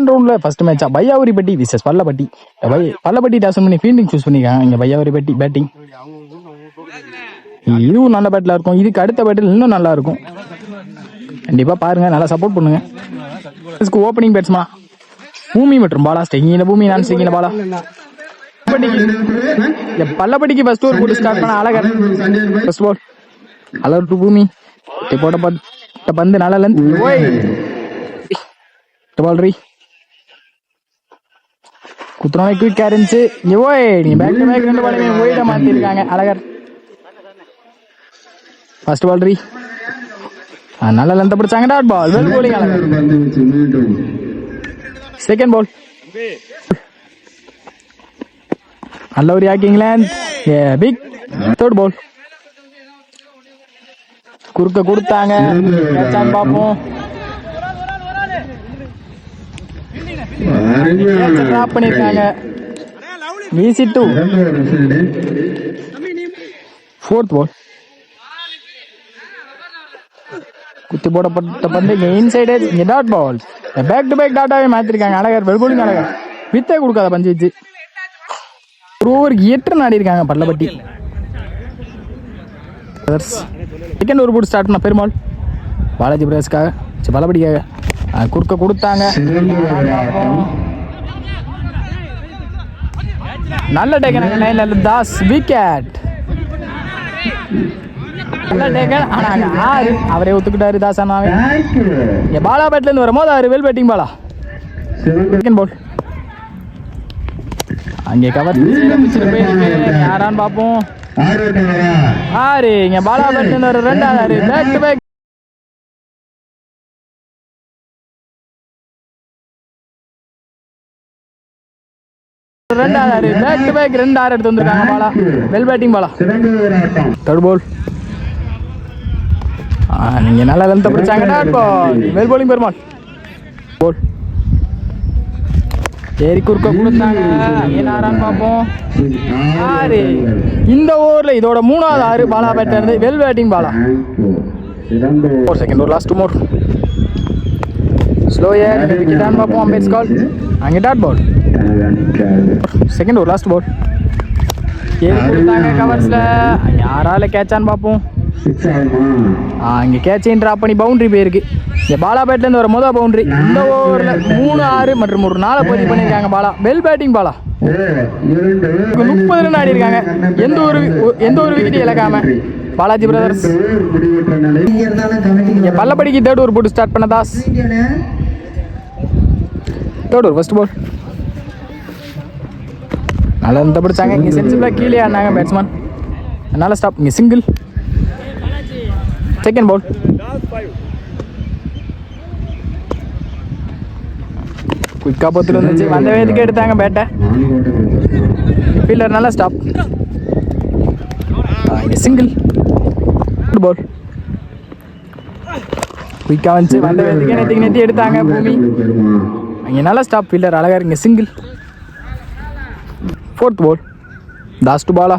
Second ரவுண்டில் first மேட்சா Paiyavuripatti versus Pallappatti. Pallappatti toss பண்ணி ஃபீல்டிங் சூஸ் பண்ணியிருக்காங்க. இங்கே பையாவூரிப்பட்டி பேட்டிங். இதுவும் நல்ல பேட்டில் இருக்கும். இதுக்கு அடுத்த பேட்டில் இன்னும் நல்லா இருக்கும். கண்டிப்பாக பாருங்கள், நல்லா சப்போர்ட் பண்ணுங்க. ஓப்பனிங் பேட்ஸ்மா பூமி மற்றும் பாலா. ஸ்டெங்கின பூமி, நான் ஸ்டெங்கின பாலா. பள்ளப்பட்டிக்கு ஃபர்ஸ்ட் ஓவர் போட்டு ஸ்டார்ட் பண்ண அழகர். ஃபர்ஸ்ட் பால் அலர் டு பூமி. போட்ட பந்து நல்ல லென்த். ஓய் பால் ரீ குத்துறோம். குயிக்கா இருந்துச்சு. ஓய் நீ பேக் டு பேக் 2 பாலுமே ஓய்டா மாத்தி இருக்காங்க அழகர். ஃபர்ஸ்ட் பால் ரீ நல்ல லென்த் பிடிச்சாங்க. Dot ball well bowling Alagar. Second ball நல்ல ஒரு யாக்கிங் லென்த் பிக். தேர்ட் பால் குறுக்க கொடுத்தாங்க. பார்ப்போம். டிராப் பண்ணிருக்காங்க. Easy two. ஃபோர்த் பால் குத்தி போடப்பட்ட பந்து inside edge. Dot ball. Back to back டாட்டாவே மாத்திருக்காங்க அழகர். Well bowling Azhagar. வித்தே கொடுக்காத பஞ்சு வச்சு ஒரு ஓவருக்கு 8 ரன் ஆடி இருக்காங்க பள்ளப்பட்டி. செகண்ட் ஓவர் போட்டு ஸ்டார்ட் பண்ண பெருமாள் பாலாஜி பிரதர்ஸ்க்காக பள்ளப்பட்டிக்காக குறுக்க கொடுத்தாங்க. நல்ல டேக்கன் தாஸ். விக்கெட் நல்ல டேக்கன். ஆனா 6 அவரே ஒத்துக்கிட்டாரு தாஸ் அண்ணாவே. பாலா பேட்ல இருந்து வரும்போது 6 well batting Bala. Second ball அங்கே கவர் யாரான்னு பார்ப்போம். 6 இங்க பாலா பேட்ல இருந்து ஒரு 2 back to back. Back to back 2 6 எடுத்து வந்திருக்காங்க Bala. Well batting Bala. Third ball நீங்க நல்லா லென்த் பிடிச்சாங்க. Dot ball well bowling Perumal. Ball ஏறி குறுக்க கொடுத்தாங்க. என்ன பார்ப்போம். 6 இந்த ஓவரில் இதோட 3வது 6 பாலா பேட்ல இருந்து well batting Bala. Second over last 2 more slower விக்கெட்டான்னு பார்ப்போம். Umpire's call. அங்கே dot ball. Second over last ball ஏறி கொடுத்தாங்க கவர்ஸில். யாரால கேட்சான்னு பார்ப்போம். இங்கே கேட்சையும் ட்ராப் பண்ணி பவுண்டரி போயிருக்கு. இங்கே பாலா பேட்லேருந்து வர மொதல் பவுண்டரி. இந்த ஓவரில் 3 6 மற்றும் ஒரு 4 பதிவு பண்ணியிருக்காங்க Bala. Well batting Bala. 30 run ஆடி இருக்காங்க. எந்த ஒரு விக்கெட்டும் இழக்காம பாலாஜி பிரதர்ஸ். இங்கே பள்ளப்பட்டிக்கு தேர்ட் ஓவர் போட்டு ஸ்டார்ட் பண்ண Das. Third over first ball நல்லா இந்த பிடிச்சாங்க. இங்கே சென்சிபிளாக கீழே ஆடினாங்க பேட்ஸ்மேன். அதனால ஸ்டாப். இங்கே சிங்கிள். செகண்ட் பால் குயிக்காக போத்துட்டு வந்துச்சு. வந்த வேதுக்கு எடுத்தாங்க பேட்டை. ஃபீல்டர் நல்லா ஸ்டாப். இங்கே சிங்கிள். பால் குயிக்காக வந்துச்சு. வந்த வேதுக்கு நெத்தி எடுத்தாங்க பூமி. இங்கே நல்லா ஸ்டாப். ஃபீல்டர் அழகாக. இங்கே single. Fourth ball Das to Bala.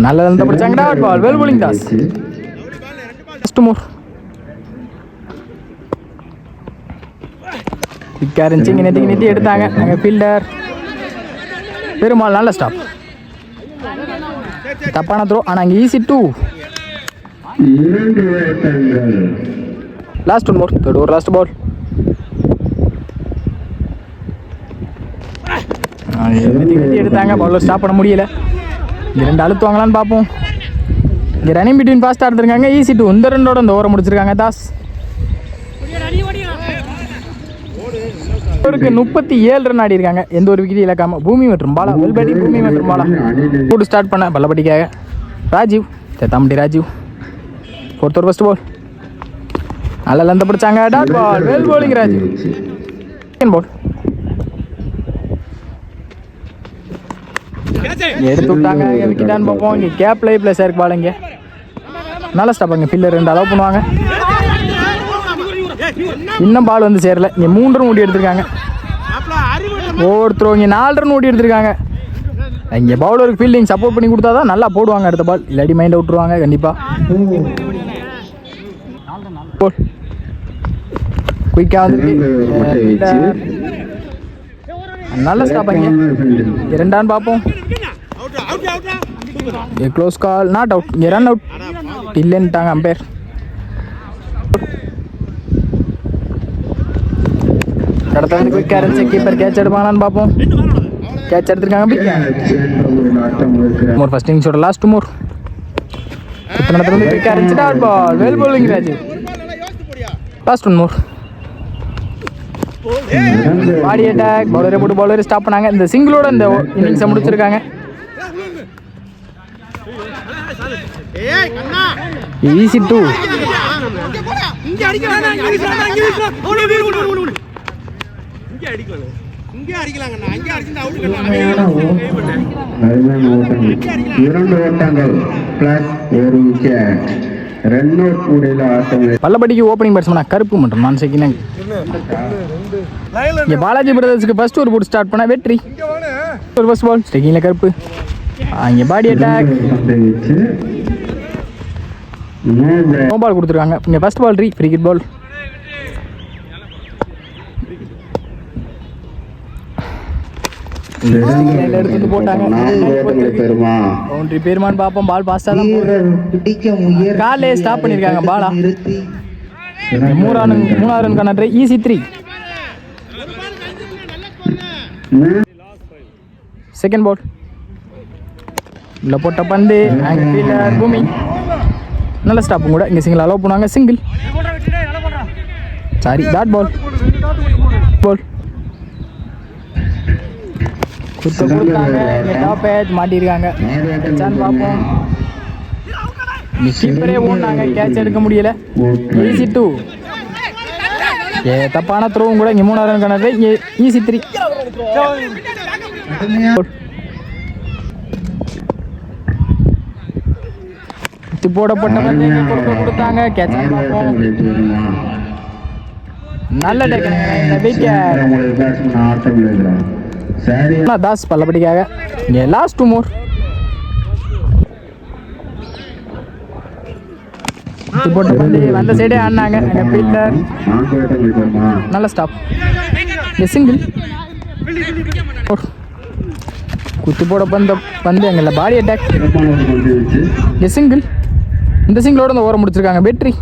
நல்ல லென்த் பிடிச்சாங்க. Dot ball well bowling Das. First more குயிக்காக இருந்துச்சு. இங்கே நெத்தி எடுத்தாங்க. அங்கே ஃபீல்டர் பெருமாள் நல்ல ஸ்டாப். தப்பான த்ரோ. ஆனால் அங்கே ஈஸி டூ. லாஸ்ட் 1 மோர் தேர்ட் ஓவர் லாஸ்ட் பால். எடுத்தாங்க. பவுலர் ஸ்டாப் பண்ண முடியல. இங்கே 2 அழுத்துவாங்களான்னு பார்ப்போம். இங்கே ரன்னிங் பிட்வீன் ஃபாஸ்ட்டாக எடுத்துருக்காங்க. Easy two. இந்த ரன்னோட இந்த ஓவரை முடிச்சிருக்காங்க தாஸ். ஓவருக்கு 37 ரன் ஆடி இருக்காங்க. எந்த ஒரு விக்கெட்டும் இழக்காம. பூமி மற்றும் பாலா வெல் பேட்டிங். பூமி மற்றும் பாலா போட்டு ஸ்டார்ட் பண்ண பள்ளப்பட்டிக்காக Rajeev. Thethampatti Rajeev. Fourth over first ball நல்ல லென்த் பிடிச்சாங்க. Dot ball well bowling Rajeev. Second ball எடுத்து விட்டாங்க. விக்கெட்டான்னு பார்ப்போம். இங்கே கேப் லைவ் பிளேஸ் இருக்கு பால். இங்கே நல்லா ஸ்டாப். இங்கே ஃபீல்டர் 2 அலோவ் பண்ணுவாங்க. இன்னும் பால் வந்து சேரல. இங்கே 3 ரன் ஓடி எடுத்திருக்காங்க. ஒவ்வொருத்தரும் இங்கே 4 ரன் ஓடி எடுத்திருக்காங்க. இங்கே பவுலருக்கு ஃபீல்டிங் சப்போர்ட் பண்ணி கொடுத்தா தான் நல்லா போடுவாங்க அடுத்த பால். இல்லாட்டி மைண்ட் விட்டுருவாங்க கண்டிப்பாக. குயிக்காக வந்துருக்கு. நல்ல ஸ்டாப் அங்கே. இரண்டான்னு பார்ப்போம். Close call, not out. இங்கே ரன் அவுட் இல்லைன்ட்டாங்க அம்பையர். கடத்த வந்து குயிக்காக இருந்துச்சு. கீப்பர் கேட்ச் எடுப்பாங்களான்னு பார்ப்போம். கேட்ச் எடுத்துருக்காங்க. மோர் ஃபர்ஸ்ட் இன்னிங்ஸோட லாஸ்ட் மோர். நடத்துல வந்து குயிக்காக இருந்துச்சு. Dot ball. Well bowling Raju. Last one more. Body attack. பவுலரை போட்டு பவுலரை ஸ்டாப் பண்ணாங்க. இந்த சிங்கிளோட இந்த இன்னிங்ஸை முடிச்சிருக்காங்க. ஈஸி 2. பல்லப்பட்டிக்கு ஓப்பனிங் பேட்ஸ்மேனா கருப்பு மட்டும் நான் செகண்ட். பாலாஜி பிரதர்ஸ்க்கு ஃபர்ஸ்ட் ஒரு போட்டு ஸ்டார்ட் பண்ண வெற்றி. ஒரு ஃபர்ஸ்ட் பால் ஸ்டெக்கிங்ல கருப்பு. இங்கே பாடி அட்டாக். நோ பால் கொடுத்துருக்காங்க. இங்கே first ball free hit ball. எடுத்துட்டு போட்டாங்க. பவுண்டரி பேருமான்னு பார்ப்போம். பால் பாஸ்டா தான் காலே ஸ்டாப் பண்ணிருக்காங்க. பாலா மூணாவது ரன் கணக்கு. ஈஸி 3. செகண்ட் பால் உள்ள போட்ட பந்து. பூமி நல்ல ஸ்டாப்பும் கூட. இங்கே சிங்கிள் அலோவ் பண்ணுவாங்க. Single sorry dot ball. Ball கொடுத்தாங்க. டாப் ஏஜ் மாட்டிருக்காங்க. பார்ப்போம். கீப்பரே ஓடினாங்க. கேட்ச் எடுக்க முடியல. ஈஸி 2. தப்பான த்ரோவும் கூட. இங்கே 3 ரன் கணக்கு. ஈஸி 3. போடப்பட்ட கொடுத்தாங்க. கேட்ச் பார்ப்போம். நல்ல தாஸ் பல்லப்படிக்காக. இங்கே லாஸ்ட் 2 மோர். போட்ட பந்து அந்த சைடே ஆடினாங்க. ஃபீல்டர் நல்ல ஸ்டாப். சிங்கிள். குத்து போட பந்து எங்களை பாடி அட்டாக். சிங்கிள். இந்த சிங்கிளோட இந்த ஓரம் முடிச்சிருக்காங்க. வெற்றி.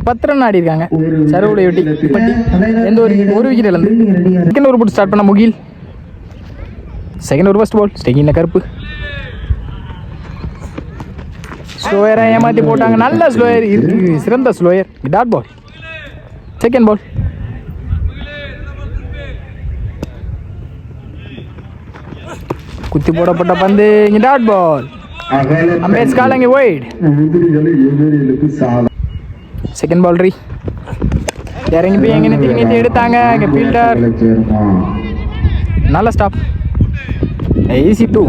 10 ரன் ஆடி இருக்காங்க. சர்வுடைய வெட்டி எந்த ஒரு விக்கெட் இழந்து. செகண்ட் ஓவர் போட்டு ஸ்டார்ட் பண்ண Mugil. Second over first ball ஸ்டெக்கிங்ல கருப்பு. ஸ்லோயரா ஏமாத்தி போட்டாங்க. நல்ல ஸ்லோயர் இருக்கு. சிறந்த slower. Dot ball. Second ball. குத்தி போடப்பட்ட பந்து. இங்க டாட் பால். அம்பேஸ் கால். அங்கே வைட். செகண்ட் பால் இறங்கி போய் எங்கே நீட்டி எடுத்தாங்க. இங்கே ஃபீல்டர் நல்ல ஸ்டாப். ஈஸி 2.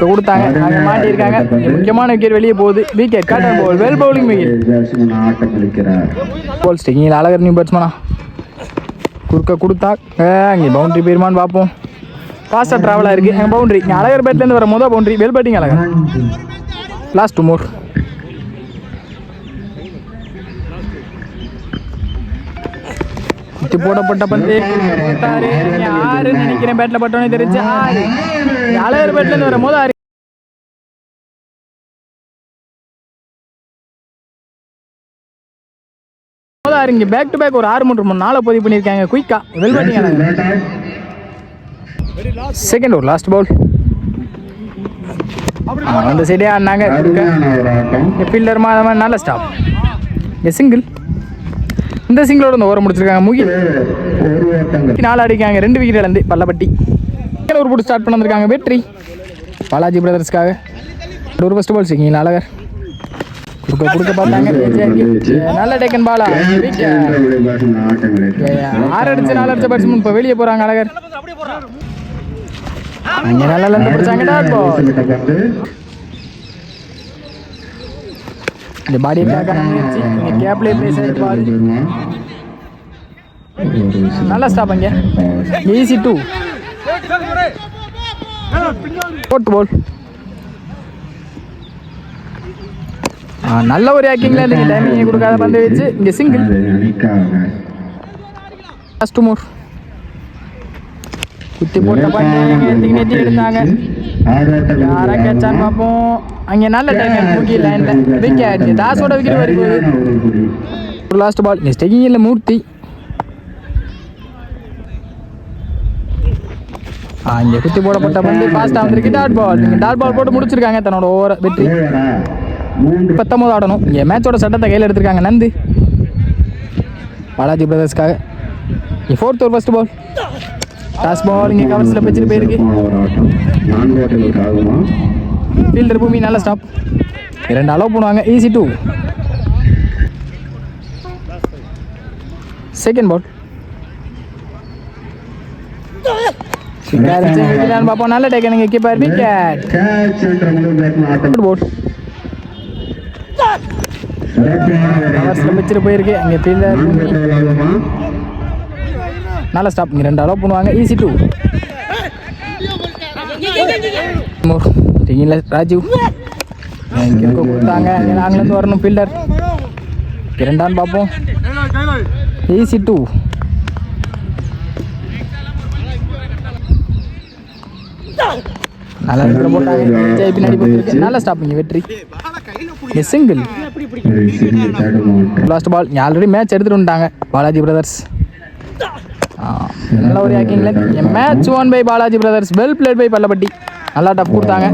கொடுத்தாங்க. அங்கே மாட்டியிருக்காங்க. முக்கியமான விக்கெட் வெளியே போகுது. Wicket caught and bowled. Well bowling wicket. Ball sticking Azhagar new பேட்ஸ்மேனா குறுக்க கொடுத்தா. அங்கே பவுண்டரி போயிருமான்னு பார்ப்போம். ஃபாஸ்ட்டாக ட்ராவலாக இருக்குது. எங்கள் பவுண்டரி இங்கே அழகர் பேட்லேருந்து வர மொதல் boundary. Well batting Alagar. Last 2 more. போடப்பட்ட பந்து. 6 நினைக்கிறேன். பேட்ல பட்டோன்னே தெரிஞ்சு 6. அழகர் பேட்ல இருந்து வரும் போது 6. இங்கே பேக் டு பேக் ஒரு 6 3 4 பதிவு பண்ணியிருக்காங்க. குயிக்கா well batting. Second over last ball. அந்த சைடே ஆடினாங்க. ஃபீல்டர் மாதிரி நல்ல ஸ்டாப். சிங்கிள். இந்த சிங்கிளோட இந்த ஓரம் முடிச்சிருக்காங்க. முகில் 4 அடிக்காங்க. 2 விக்கெட் இழந்து பல்லப்பட்டி. ஒரு போட்டு ஸ்டார்ட் பண்ண வந்திருக்காங்க. வெற்றி பாலாஜி பிரதர்ஸ்க்காக. ஒரு ஃபர்ஸ்ட் பால் சிக்கிங்க அழகர் கொடுக்க பார்த்தாங்க. நல்ல டேக்கன் பாலா. 6 அடிச்சு 4 அடிச்ச பேட்ஸ்மேன் இப்போ வெளியே போறாங்க. அழகர் அங்கே நல்லா இருந்து பிடிச்சாங்க. Dot ball. இந்த பாடி கேப்லே பிளேஸ் ஆயிட்டு பால். நல்ல ஸ்டாப். அங்கே ஈஸி 2. போட்டு பால். நல்ல ஒரு ஆக்கிங்ல இருந்து டைமிங் கொடுக்காத பந்து வச்சு இங்கே சிங்கிள். ஃபர்ஸ்ட் மூர் குத்தி போட்ட பந்து நெட்டி எடுத்தாங்க. யாரா கேட்சான்னு பார்ப்போம். அங்கே நல்ல டைம் தூக்கி லைனில் விக்கெட். தாஸோட விக்கெட் வரும்போது ஒரு லாஸ்ட் பால். இங்கே ஸ்டெக்கிங் இல்லை மூர்த்தி. இங்கே குத்தி போடப்பட்ட பந்து ஃபாஸ்ட்டாக வந்திருக்கு. Dot ball. டாட் பால் போட்டு முடிச்சிருக்காங்க தன்னோட ஓவர வெற்றி. 19 ஆடணும். இங்கே மேட்சோட சட்டத்தை கையில் எடுத்திருக்காங்க நந்து பாலாஜி பிரதர்ஸ்க்காக. இங்கே 4th over first ball. Toss ball இங்கே கவர்ஸில் வச்சுட்டு போயிருக்கு. ஃபீல்டர் பூமி நல்ல ஸ்டாப். 2 அலோவ் பண்ணுவாங்க. ஈஸி 2. Second ball. பார்ப்போம். நல்ல டேக்கன் கீப்பர் விக்கெட். வச்சுட்டு போயிருக்கு. அங்கே ஃபீல்டர் நல்ல ஸ்டாப். இங்கே 2 அலோவ் பண்ணுவாங்க. ஈஸி 2. ராஜீவ் கொடுத்தாங்க. நாங்கலேருந்து வரணும் ஃபீல்டர். 2 பார்ப்போம். ஈஸி 2. நல்லா போட்டாங்க. விஜய் பின்னாடி போயிருக்கு. நல்ல ஸ்டாப். இங்கே வெற்றி. Single. Last ball. Already match எடுத்துட்டு வந்துட்டாங்க பாலாஜி பிரதர்ஸ். நல்ல ஒரு ஆக்கிங்ல match 1 by Balaji brothers. Well played by Pallappatti. நல்லா டஃப் கொடுத்தாங்க.